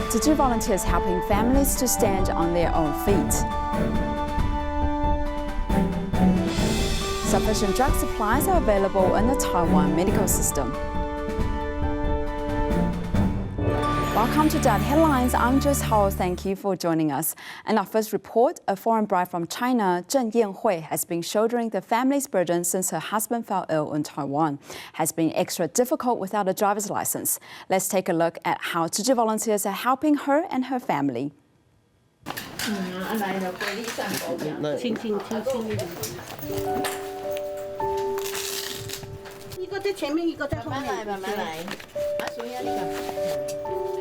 Tzu Chi volunteers helping families to stand on their own feet. Sufficient drug supplies are available in the Taiwan medical system. Welcome to Dad Headlines. I'm Jess Ho. Thank you for joining us. In our first report, a foreign bride from China, Zheng Yanhui, has been shouldering the family's burden since her husband fell ill in Taiwan. Has been extra difficult without a driver's license. Let's take a look at how Tzu Chi volunteers are helping her and her family.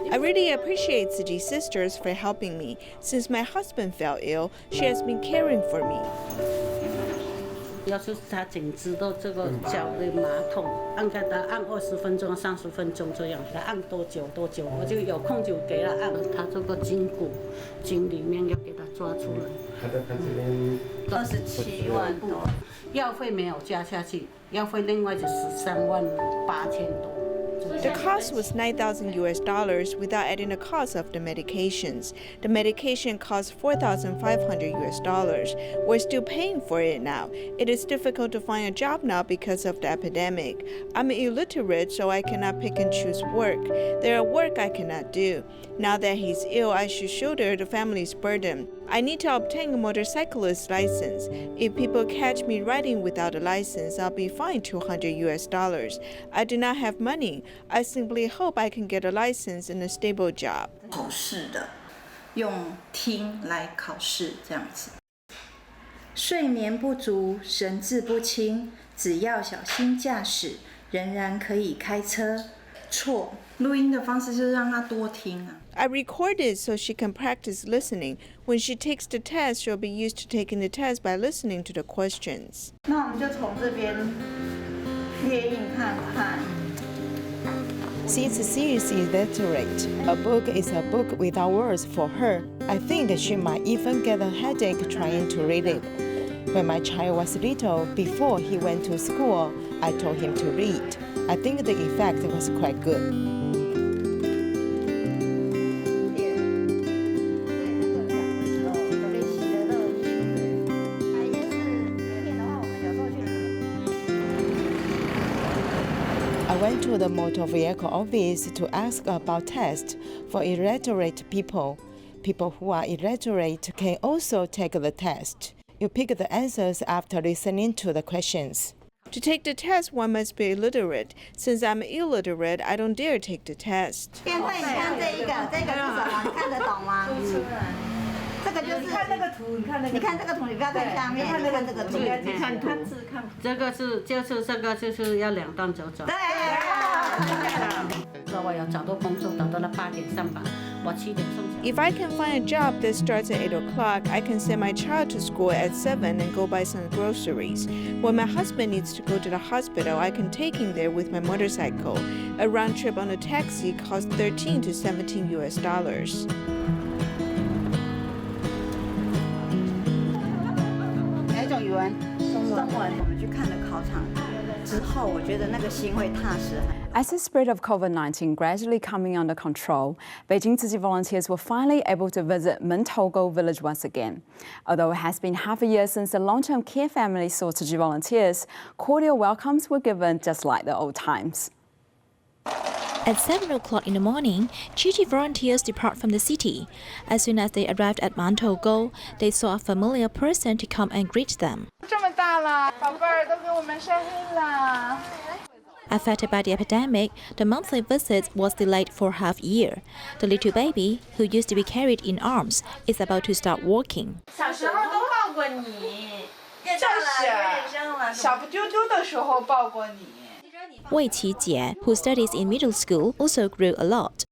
I really appreciate Tzu Chi's sisters for helping me. Since my husband fell ill, she has been caring for me. 要是他颈知道这个脚的马桶，给他按20分钟、30分钟这样，给他按多久，我就有空就给他按。他这个筋骨，筋里面要给他抓出来。27万多，药费没有加下去，药费另外就13万8千多。 The cost was $9,000 without adding the cost of the medications. The medication cost $4,500. We're still paying for it now. It is difficult to find a job now because of the epidemic. I'm illiterate, so I cannot pick and choose work. There are work I cannot do. Now that he's ill, I should shoulder the family's burden. I need to obtain a motorcyclist license. If people catch me riding without a license, I'll be fined $200. I do not have money. I simply hope I can get a license and a stable job. 口试的，用听来考试这样子。睡眠不足，神志不清，只要小心驾驶，仍然可以开车。错，录音的方式就是让他多听啊。 I recorded so she can practice listening. When she takes the test, she'll be used to taking the test by listening to the questions. 那我们就从这边列印看看。 Since she is illiterate, a book is a book without words for her. I think that she might even get a headache trying to read it. When my child was little, before he went to school, I told him to read. I think the effect was quite good. I went to the motor vehicle office to ask about tests for illiterate people. People who are illiterate can also take the test. You pick the answers after listening to the questions. To take the test, one must be illiterate. Since I'm illiterate, I don't dare take the test. 变会，你看这一个，这个是什么？你看得懂吗？这个就是你看那个图，你看这个图，你不要看下面，你看这个图，你看图，这个就是要2段走。对。说我要找到工作，找到了8点上班，我7点送。 If I can find a job that starts at 8 o'clock, I can send my child to school at 7 and go buy some groceries. When my husband needs to go to the hospital, I can take him there with my motorcycle. A round trip on a taxi costs $13 to $17. 哪一种语文？中文。我们去看了考场之后，我觉得那个心会踏实。 As the spread of COVID-19 gradually coming under control, Beijing Tzu Chi volunteers were finally able to visit Mentogo village once again. Although it has been half a year since the long-term care family saw Tzu Chi volunteers, cordial welcomes were given just like the old times. At 7 o'clock in the morning, Tzu Chi volunteers depart from the city. As soon as they arrived at Mentogo, they saw a familiar person to come and greet them. Affected by the epidemic, the monthly visit was delayed for half a year. The little baby, who used to be carried in arms, is about to start walking. Wei Qijie, who studies in middle school, also grew a lot.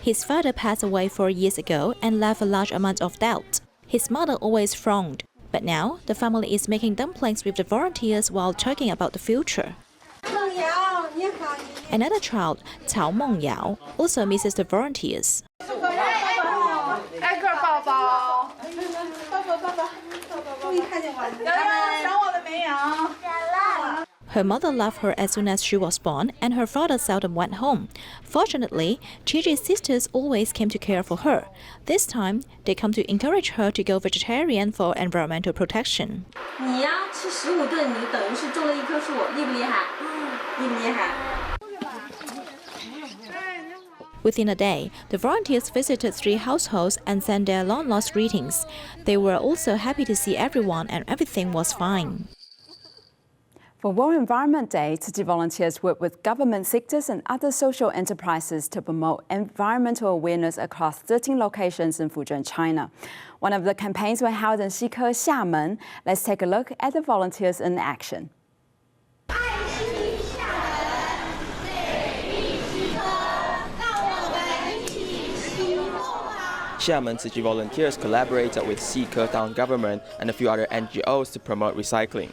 His father passed away 4 years ago and left a large amount of debt. His mother always frowned. But now, the family is making dumplings with the volunteers while talking about the future. Another child, Cao Mengyao, also misses the volunteers. Her mother left her as soon as she was born, and her father seldom went home. Fortunately, Tzu Chi's sisters always came to care for her. This time, they come to encourage her to go vegetarian for environmental protection. 你呀，吃15顿，你等于是种了一棵树，厉不厉害？厉不厉害？ Within a day, the volunteers visited 3 households and sent their long-lost greetings. They were also happy to see everyone and everything was fine. For World Environment Day, Tzu Chi volunteers work with government sectors and other social enterprises to promote environmental awareness across 13 locations in Fujian, China. One of the campaigns were held in Xike, Xiamen. Let's take a look at the volunteers in action. Xiamen Tzu Chi volunteers collaborated with Xike town government and a few other NGOs to promote recycling.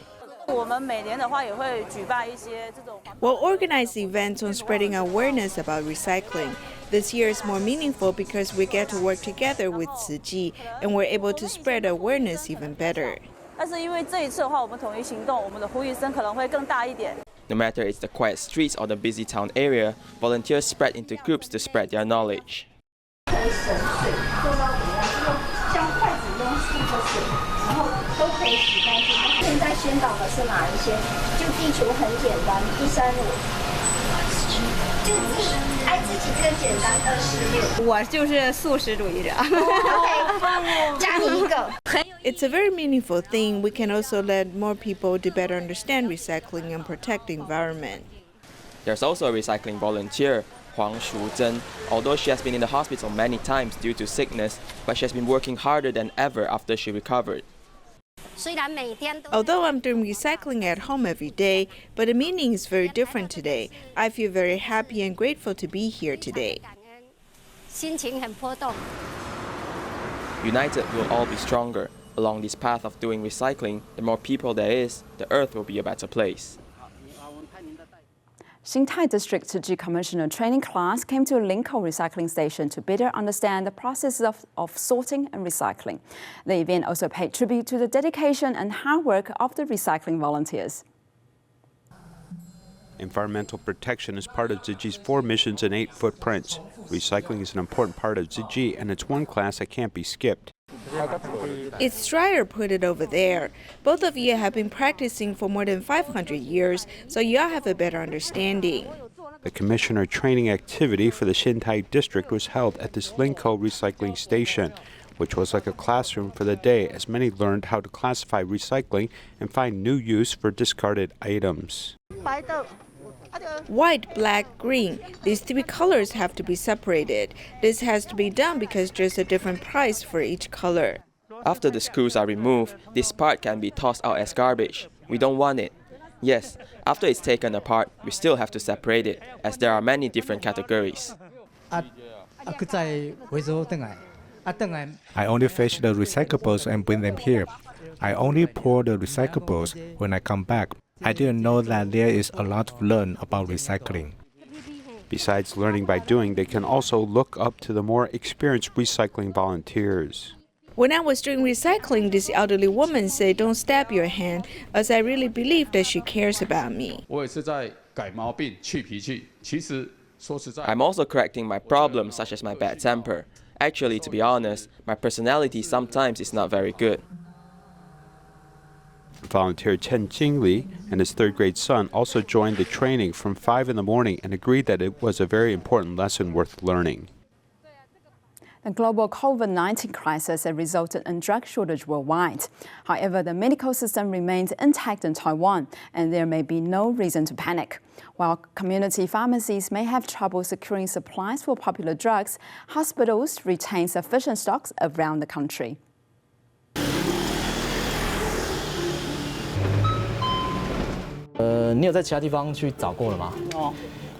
We'll organize events on spreading awareness about recycling. This year is more meaningful because we get to work together with Tzu Chi and we're able to spread awareness even better. No matter it's the quiet streets or the busy town area, volunteers spread into groups to spread their knowledge. It's a very meaningful thing. We can also let more people to better understand recycling and protect the environment. There's also a recycling volunteer, Huang Shuzhen. Although she has been in the hospital many times due to sickness, but she has been working harder than ever after she recovered. Although I'm doing recycling at home every day, but the meaning is very different today. I feel very happy and grateful to be here today. United, we'll all be stronger. Along this path of doing recycling, the more people there is, the earth will be a better place. Xintai District Tzu Chi Commissioner training class came to a Linkou recycling station to better understand the process of sorting and recycling. The event also paid tribute to the dedication and hard work of the recycling volunteers. Environmental protection is part of Tzu Chi's 4 missions and 8 footprints. Recycling is an important part of Tzu Chi, and it's one class that can't be skipped. It's Strider put it over there. Both of you have been practicing for more than 500 years, so you all have a better understanding. The commissioner training activity for the Xintai district was held at this Linkou recycling station, which was like a classroom for the day as many learned how to classify recycling and find new use for discarded items. White, black, green. These 3 colors have to be separated. This has to be done because there's a different price for each color. After the screws are removed, this part can be tossed out as garbage. We don't want it. Yes, after it's taken apart, we still have to separate it, as there are many different categories. I only fetch the recyclables and bring them here. I only pour the recyclables when I come back. I didn't know that there is a lot to learn about recycling. Besides learning by doing, they can also look up to the more experienced recycling volunteers. When I was doing recycling, this elderly woman said, "Don't stab your hand," as I really believe that she cares about me. I'm also correcting my problems, such as my bad temper. Actually, to be honest, my personality sometimes is not very good. Volunteer Chen Jingli and his 3rd grade son also joined the training from 5 in the morning and agreed that it was a very important lesson worth learning. The global COVID-19 crisis has resulted in drug shortage worldwide. However, the medical system remains intact in Taiwan, and there may be no reason to panic. While community pharmacies may have trouble securing supplies for popular drugs, hospitals retain sufficient stocks around the country. 你有在其他地方去找过了吗？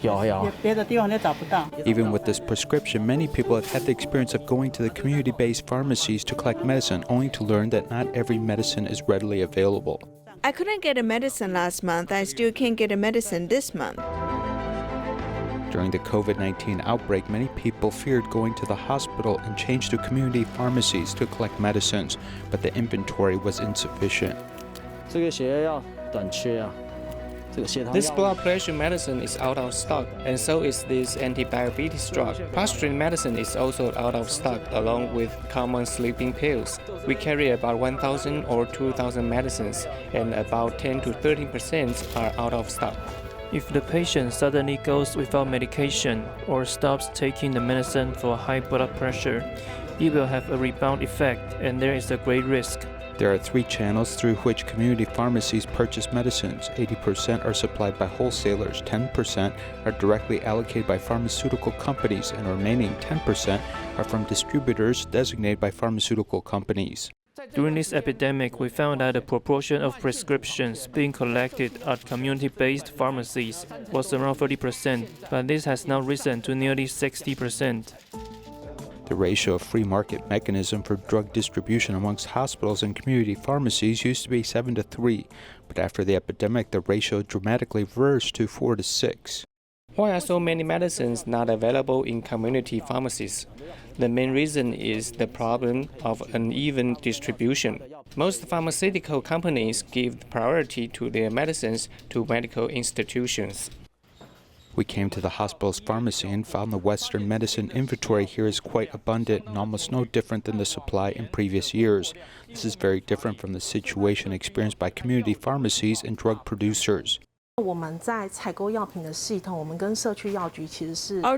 有。别的地方都找不到。 Even with this prescription, many people have had the experience of going to the community-based pharmacies to collect medicine, only to learn that not every medicine is readily available. I couldn't get a medicine last month. I still can't get a medicine this month. During the COVID-19 outbreak, many people feared going to the hospital and changed to community pharmacies to collect medicines, but the inventory was insufficient. 这个血药短缺啊。This blood pressure medicine is out of stock, and so is this anti-diabetes drug. Prostate medicine is also out of stock, along with common sleeping pills. We carry about 1,000 or 2,000 medicines, and about 10 to 13% are out of stock. If the patient suddenly goes without medication or stops taking the medicine for high blood pressure, it will have a rebound effect, and there is a great risk. There are 3 channels through which community pharmacies purchase medicines. 80% are supplied by wholesalers, 10% are directly allocated by pharmaceutical companies, and the remaining 10% are from distributors designated by pharmaceutical companies. During this epidemic, we found that the proportion of prescriptions being collected at community-based pharmacies was around 30%, but this has now risen to nearly 60%. The ratio of free market mechanism for drug distribution amongst hospitals and community pharmacies used to be 7 to 3, but after the epidemic, the ratio dramatically reversed to 4 to 6. Why are so many medicines not available in community pharmacies? The main reason is the problem of uneven distribution. Most pharmaceutical companies give priority to their medicines to medical institutions. We came to the hospital's pharmacy and found the Western medicine inventory here is quite abundant and almost no different than the supply in previous years. This is very different from the situation experienced by community pharmacies and drug producers. Our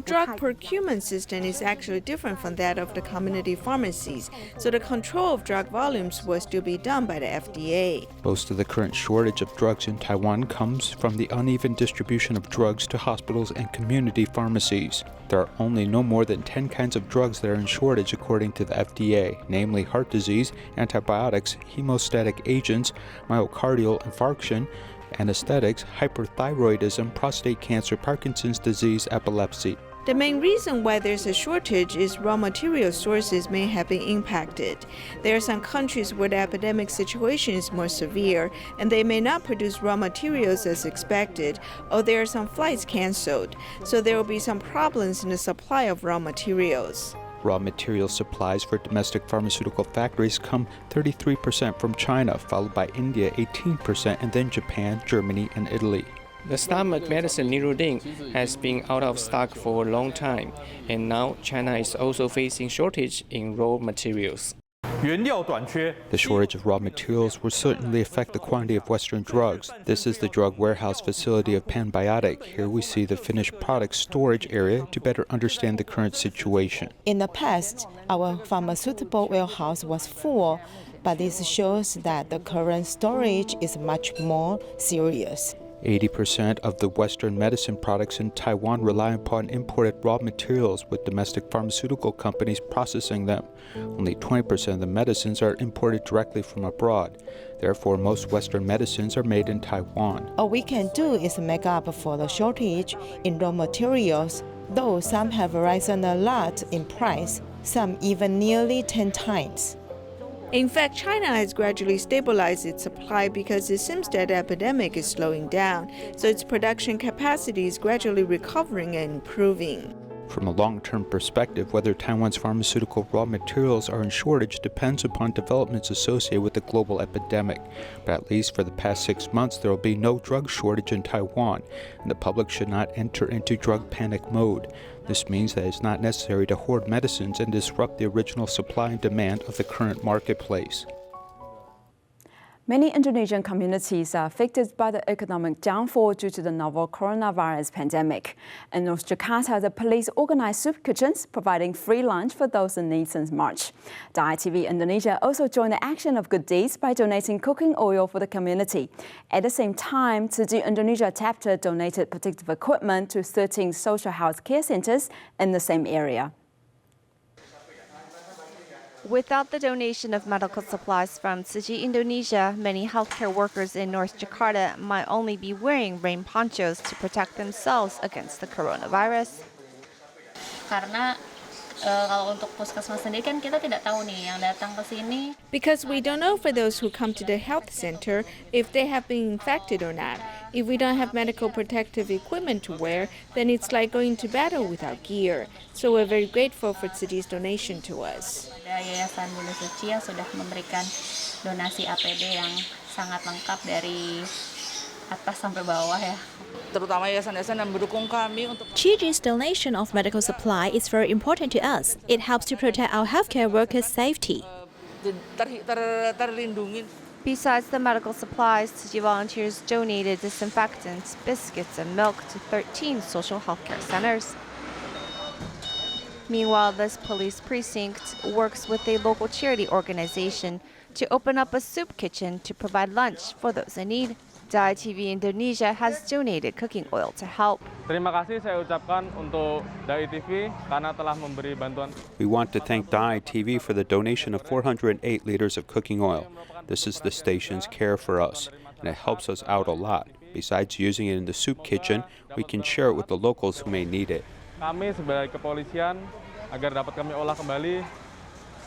drug procurement system is actually different from that of the community pharmacies, so the control of drug volumes will still be done by the FDA. Most of the current shortage of drugs in Taiwan comes from the uneven distribution of drugs to hospitals and community pharmacies. There are only no more than 10 kinds of drugs that are in shortage according to the FDA, namely heart disease, antibiotics, hemostatic agents, myocardial infarction, anesthetics, hyperthyroidism, prostate cancer, Parkinson's disease, epilepsy. The main reason why there's a shortage is raw material sources may have been impacted. There are some countries where the epidemic situation is more severe, and they may not produce raw materials as expected, or there are some flights canceled, so there will be some problems in the supply of raw materials. Raw material supplies for domestic pharmaceutical factories come 33% from China, followed by India 18%, and then Japan, Germany, and Italy. The stomach medicine Nirudin has been out of stock for a long time, and now China is also facing shortage in raw materials. The shortage of raw materials will certainly affect the quantity of Western drugs. This is the drug warehouse facility of Panbiotic. Here we see the finished product storage area to better understand the current situation. In the past, our pharmaceutical warehouse was full, but this shows that the current storage is much more serious. 80% of the Western medicine products in Taiwan rely upon imported raw materials, with domestic pharmaceutical companies processing them. Only 20% of the medicines are imported directly from abroad. Therefore, most Western medicines are made in Taiwan. All we can do is make up for the shortage in raw materials, though some have risen a lot in price, some even nearly 10 times. In fact, China has gradually stabilized its supply because it seems that the epidemic is slowing down, so its production capacity is gradually recovering and improving. From a long-term perspective, whether Taiwan's pharmaceutical raw materials are in shortage depends upon developments associated with the global epidemic. But at least for the past 6 months, there will be no drug shortage in Taiwan, and the public should not enter into drug panic mode. This means that it's not necessary to hoard medicines and disrupt the original supply and demand of the current marketplace. Many Indonesian communities are affected by the economic downfall due to the novel coronavirus pandemic. In North Jakarta, the police organized soup kitchens, providing free lunch for those in need since March. The ITV Indonesia also joined the action of good deeds by donating cooking oil for the community. At the same time, Tzu Chi Indonesia chapter donated protective equipment to 13 social health care centers in the same area. Without the donation of medical supplies from Tzu Chi Indonesia, many healthcare workers in North Jakarta might only be wearing rain ponchos to protect themselves against the coronavirus. Karena kalau untuk puskesmas sendiri kan kita tidak tahu nih yang datang ke sini. Because we don't know for those who come to the health center if they have been infected or not. If we don't have medical protective equipment to wear, then it's like going to battle without gear. So we're very grateful for Tzu Chi's donation to us. Ada Yayasan Bunda Suci yang sudah memberikan donasi APD yang sangat lengkap dari atas sampai bawah ya. Terutama yayasan-yayasan yang mendukung kami untuk Tzu Chi's donation of medical supply is very important to us. It helps to protect our healthcare workers' safety. terlindungi. Besides the medical supplies, Tzu Chi volunteers donated disinfectants, biscuits, and milk to 13 social healthcare centers. Meanwhile, this police precinct works with a local charity organization to open up a soup kitchen to provide lunch for those in need. Dai TV Indonesia has donated cooking oil to help. Terima kasih saya ucapkan untuk Dai TV karena telah memberi bantuan. We want to thank Dai TV for the donation of 408 liters of cooking oil. This is the station's care for us, and it helps us out a lot. Besides using it in the soup kitchen, we can share it with the locals who may need it. Kami sebagai kepolisian agar dapat kami olah kembali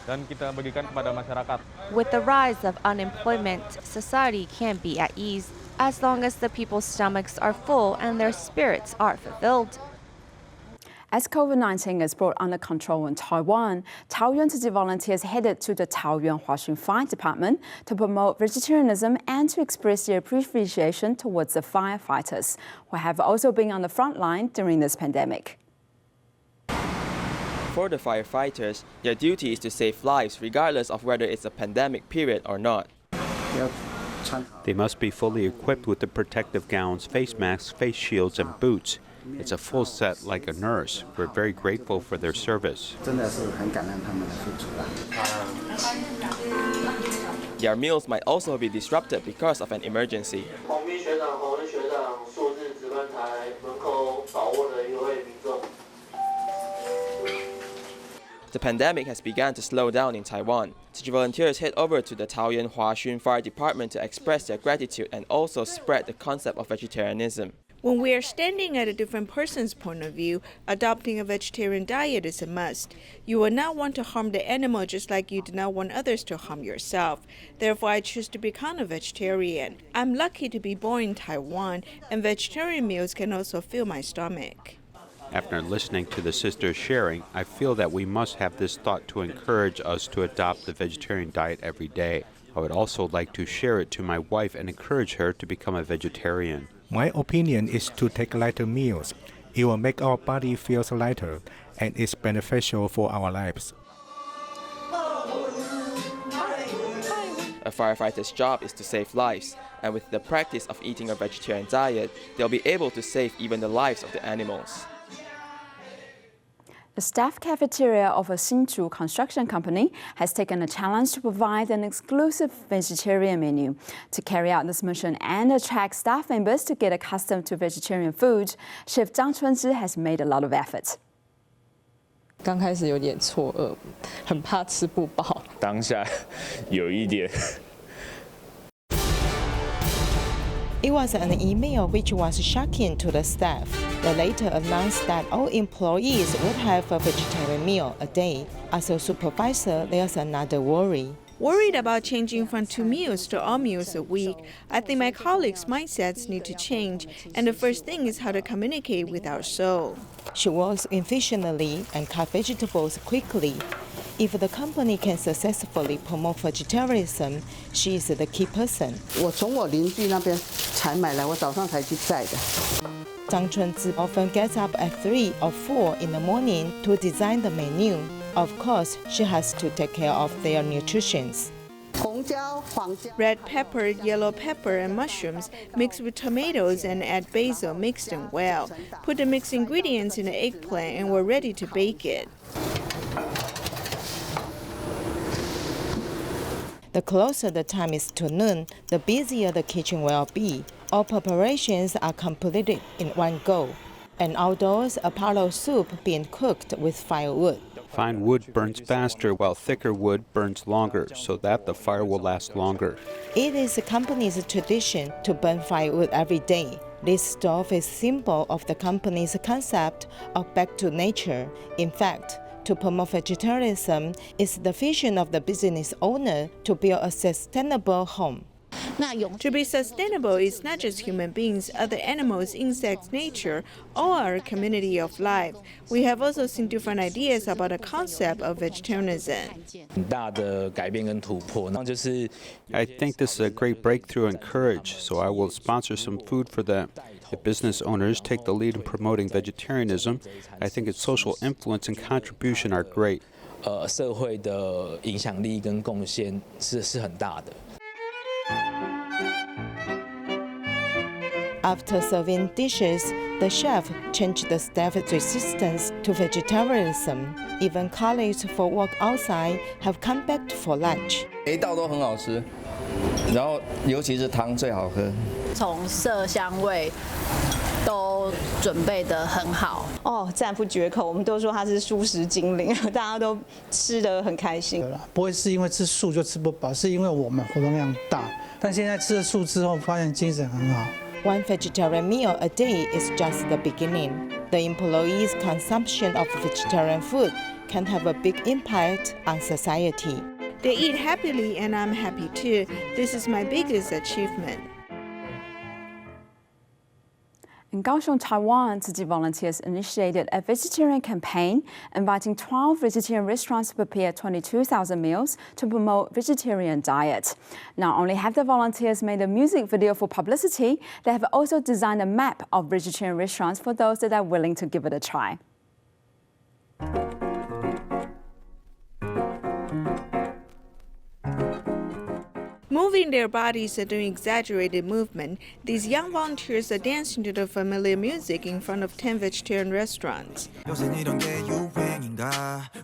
dan kita bagikan kepada masyarakat. With the rise of unemployment, society can be at ease as long as the people's stomachs are full and their spirits are fulfilled. As COVID-19 is brought under control in Taiwan, Taoyuan Tzu Chi volunteers headed to the Taoyuan Huaxun Fire Department to promote vegetarianism and to express their appreciation towards the firefighters, who have also been on the front line during this pandemic. For the firefighters, their duty is to save lives regardless of whether it's a pandemic period or not. They must be fully equipped with the protective gowns, face masks, face shields, and boots. It's a full set like a nurse. We're very grateful for their service. Their meals might also be disrupted because of an emergency. The pandemic has begun to slow down in Taiwan. Tzu Chi volunteers head over to the Taoyuan Huaxun Fire Department to express their gratitude and also spread the concept of vegetarianism. When we are standing at a different person's point of view, adopting a vegetarian diet is a must. You will not want to harm the animal just like you do not want others to harm yourself. Therefore, I choose to become a vegetarian. I'm lucky to be born in Taiwan, and vegetarian meals can also fill my stomach. After listening to the sisters sharing, I feel that we must have this thought to encourage us to adopt the vegetarian diet every day. I would also like to share it to my wife and encourage her to become a vegetarian. My opinion is to take lighter meals. It will make our body feel lighter, and it's beneficial for our lives. A firefighter's job is to save lives, and with the practice of eating a vegetarian diet, they'll be able to save even the lives of the animals. The staff cafeteria of a Hsinchu construction company has taken a challenge to provide an exclusive vegetarian menu. To carry out this mission and attract staff members to get accustomed to vegetarian food, Chef Zhang Chunzhi has made a lot of effort. 刚开始有点错愕，很怕吃不饱。当下有一点。It was an email which was shocking to the staff. They later announced that all employees would have a vegetarian meal a day. As a supervisor, there's another worry. Worried about changing from 2 meals to all meals a week, I think my colleagues' mindsets need to change, and the first thing is how to communicate with our soul. She works efficiently and cut vegetables quickly. If the company can successfully promote vegetarianism, she is the key person. 我从我邻居那边才买来，我早上才去摘的。 Zhang Chunzi often gets up at 3 or 4 in the morning to design the menu. Of course, she has to take care of their nutrition. Red pepper, yellow pepper, and mushrooms mixed with tomatoes and add basil, mix them well. Put the mixed ingredients in the eggplant and we're ready to bake it. The closer the time is to noon, the busier the kitchen will be. All preparations are completed in one go. And outdoors, a pot of soup being cooked with firewood. Fine wood burns faster while thicker wood burns longer, so that the fire will last longer. It is the company's tradition to burn firewood every day. This stove is symbol of the company's concept of back to nature. In fact, to promote vegetarianism is the vision of the business owner to build a sustainable home. To be sustainable, it's not just human beings, other animals, insects, nature, all are a community of life. We have also seen different ideas about the concept of vegetarianism. I think this is a great breakthrough and courage, so I will sponsor some food for them. If business owners take the lead in promoting vegetarianism, I think its social influence and contribution are great. 社会的影响力跟贡献是很大的。 After serving dishes, the chef changed the staff's resistance to vegetarianism. Even colleagues who work outside have come back for lunch. 每一道都很好吃，然后尤其是汤最好喝。从色香味都准备得很好哦，赞不绝口。我们都说它是素食精灵，大家都吃得很开心。不会是因为吃素就吃不饱，是因为我们活动量大。但现在吃了素之后，发现精神很好。 One vegetarian meal a day is just the beginning. The employees' consumption of vegetarian food can have a big impact on society. They eat happily and I'm happy too. This is my biggest achievement. In Kaohsiung, Taiwan, Tzu Chi volunteers initiated a vegetarian campaign, inviting 12 vegetarian restaurants to prepare 22,000 meals to promote vegetarian diet. Not only have the volunteers made a music video for publicity, they have also designed a map of vegetarian restaurants for those that are willing to give it a try. Moving their bodies and doing exaggerated movement, these young volunteers are dancing to the familiar music in front of 10 vegetarian restaurants.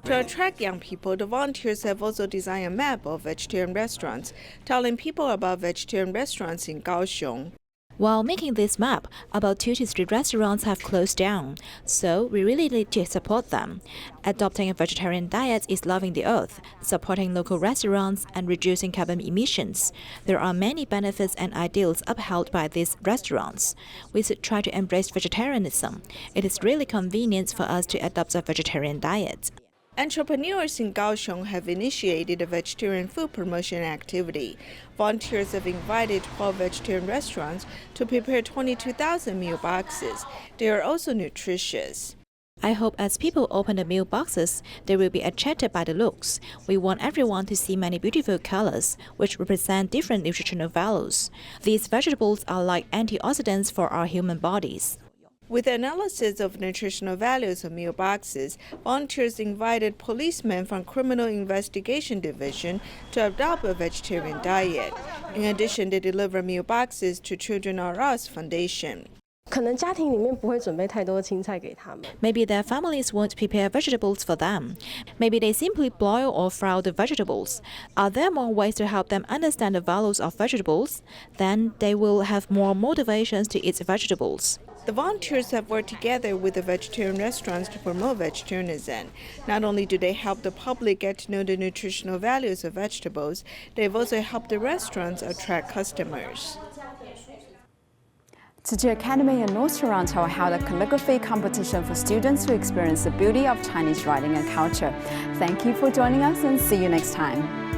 To attract young people, the volunteers have also designed a map of vegetarian restaurants, telling people about vegetarian restaurants in Kaohsiung. While making this map, about 2 to 3 restaurants have closed down, so we really need to support them. Adopting a vegetarian diet is loving the earth, supporting local restaurants, and reducing carbon emissions. There are many benefits and ideals upheld by these restaurants. We should try to embrace vegetarianism. It is really convenient for us to adopt a vegetarian diet. Entrepreneurs in Kaohsiung have initiated a vegetarian food promotion activity. Volunteers have invited 12 vegetarian restaurants to prepare 22,000 meal boxes. They are also nutritious. I hope as people open the meal boxes, they will be attracted by the looks. We want everyone to see many beautiful colors, which represent different nutritional values. These vegetables are like antioxidants for our human bodies. With analysis of nutritional values of meal boxes, volunteers invited policemen from Criminal Investigation Division to adopt a vegetarian diet. In addition, they deliver meal boxes to Children Are Us Foundation. Maybe their families won't prepare vegetables for them. Maybe they simply boil or fry the vegetables. Are there more ways to help them understand the values of vegetables? Then they will have more motivations to eat vegetables. The volunteers have worked together with the vegetarian restaurants to promote vegetarianism. Not only do they help the public get to know the nutritional values of vegetables, they've also helped the restaurants attract customers. Tzu Chi Academy in North Toronto held a calligraphy competition for students who experience the beauty of Chinese writing and culture. Thank you for joining us and see you next time.